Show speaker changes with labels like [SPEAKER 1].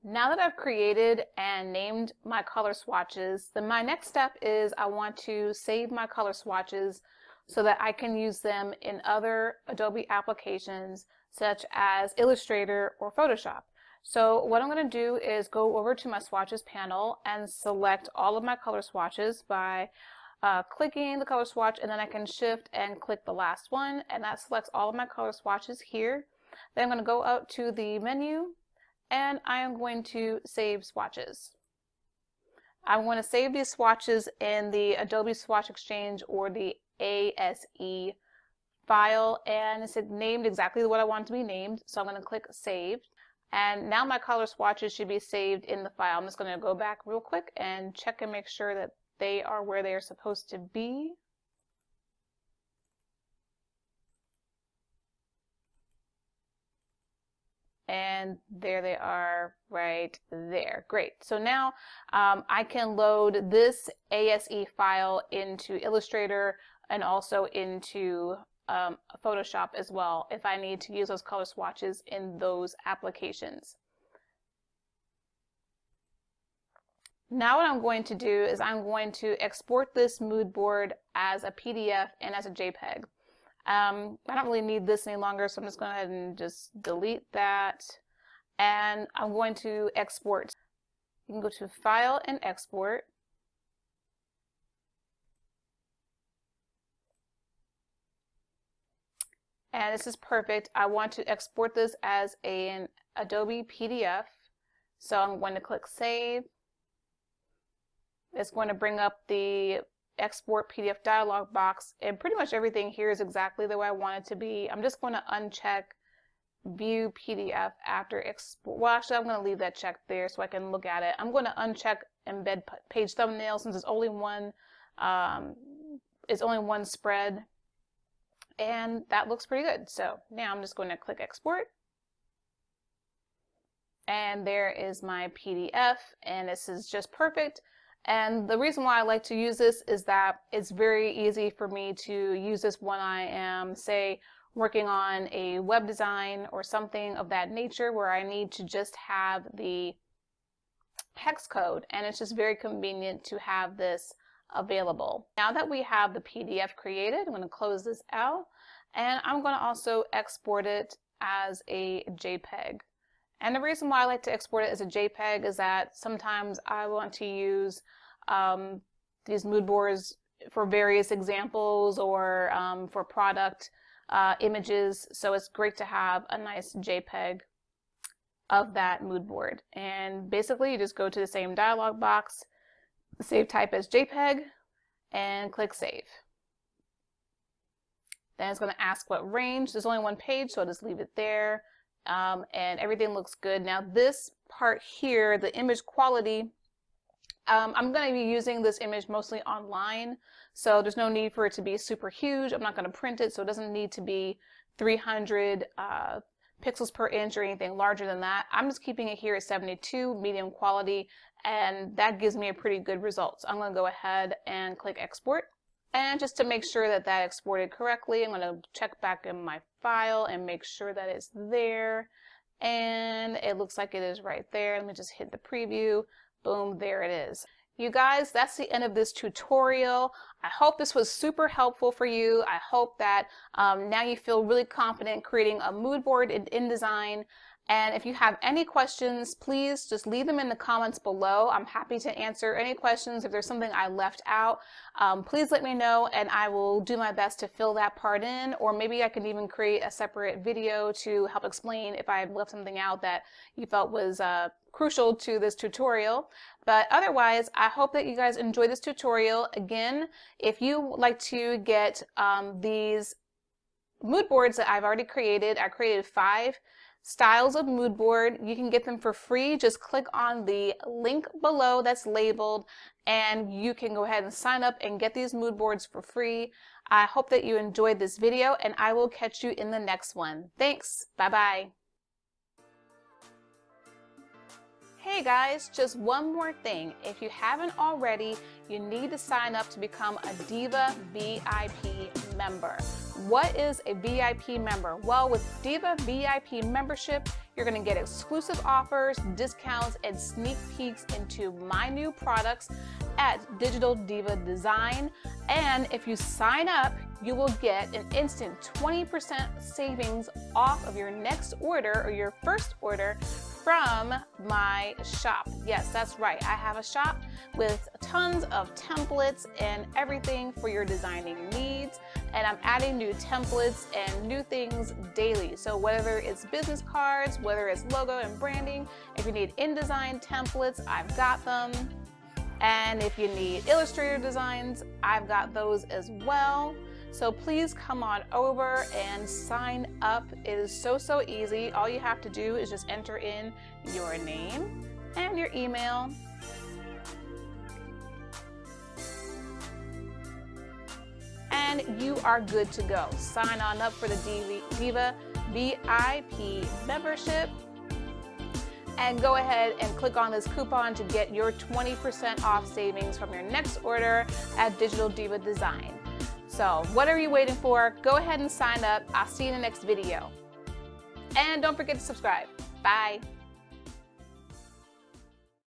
[SPEAKER 1] Now that I've created and named my color swatches, then my next step is I want to save my color swatches so that I can use them in other Adobe applications such as Illustrator or Photoshop. So what I'm going to do is go over to my swatches panel and select all of my color swatches by clicking the color swatch, and then I can shift and click the last one, and that selects all of my color swatches here. Then I'm going to go out to the menu and I am going to save swatches. I want to save these swatches in the Adobe Swatch Exchange or the ASE file, and it's named exactly what I want it to be named, so I'm going to click Save. And now my color swatches should be saved in the file. I'm just going to go back real quick and check and make sure that they are where they are supposed to be. And there they are right there. Great. So now I can load this ASE file into Illustrator and also into Photoshop as well if I need to use those color swatches in those applications. Now what I'm going to do is I'm going to export this mood board as a PDF and as a JPEG. I don't really need this any longer, so I'm just going to go ahead and just delete that. And I'm going to export. You can go to File and Export. And this is perfect. I want to export this as an Adobe PDF. So I'm going to click Save. It's going to bring up the Export PDF dialog box, and pretty much everything here is exactly the way I want it to be. I'm just going to uncheck View PDF after export. Well, actually, I'm going to leave that checked there so I can look at it. I'm going to uncheck Embed Page Thumbnail since it's only one spread, and that looks pretty good. So now I'm just going to click Export, and there is my PDF, and this is just perfect. And the reason why I like to use this is that it's very easy for me to use this when I am, say, working on a web design or something of that nature where I need to just have the hex code, and it's just very convenient to have this available. Now that we have the PDF created, I'm going to close this out, and I'm going to also export it as a JPEG. And the reason why I like to export it as a JPEG is that sometimes I want to use these mood boards for various examples or for product images. So it's great to have a nice JPEG of that mood board. And basically you just go to the same dialog box, save type as JPEG, and click Save. Then it's going to ask what range. There's only one page, so I'll just leave it there. And everything looks good. Now this part here, the image quality, I'm going to be using this image mostly online, so there's no need for it to be super huge. I'm not going to print it, so it doesn't need to be 300 pixels per inch or anything larger than that. I'm just keeping it here at 72 medium quality, and that gives me a pretty good result. So I'm going to go ahead and click Export. And just to make sure that that exported correctly, I'm going to check back in my file and make sure that it's there. And it looks like it is right there. Let me just hit the preview. Boom, there it is. You guys, that's the end of this tutorial. I hope this was super helpful for you. I hope that now you feel really confident creating a mood board in InDesign. And if you have any questions, please just leave them in the comments below. I'm happy to answer any questions. If there's something I left out, please let me know and I will do my best to fill that part in, or maybe I can even create a separate video to help explain if I left something out that you felt was crucial to this tutorial. But otherwise, I hope that you guys enjoyed this tutorial. Again, if you would like to get these mood boards that I've already created, I created 5 styles of mood board. You can get them for free. Just click on the link below that's labeled and you can go ahead and sign up and get these mood boards for free. I hope that you enjoyed this video and I will catch you in the next one. Thanks. Bye-bye. Hey guys, just one more thing. If you haven't already, you need to sign up to become a Diva VIP member. What is a VIP member? Well, with Diva VIP membership, you're going to get exclusive offers, discounts, and sneak peeks into my new products at Digital Diva Design. And if you sign up, you will get an instant 20% savings off of your next order or your first order from my shop. Yes, that's right. I have a shop with tons of templates and everything for your designing needs. And I'm adding new templates and new things daily. So whether it's business cards, whether it's logo and branding, if you need InDesign templates, I've got them. And if you need Illustrator designs, I've got those as well. So please come on over and sign up. It is so easy. All you have to do is just enter in your name and your email. And you are good to go. Sign on up for the Diva VIP membership. And go ahead and click on this coupon to get your 20% off savings from your next order at Digital Diva Design. So what are you waiting for? Go ahead and sign up. I'll see you in the next video. And don't forget to subscribe. Bye.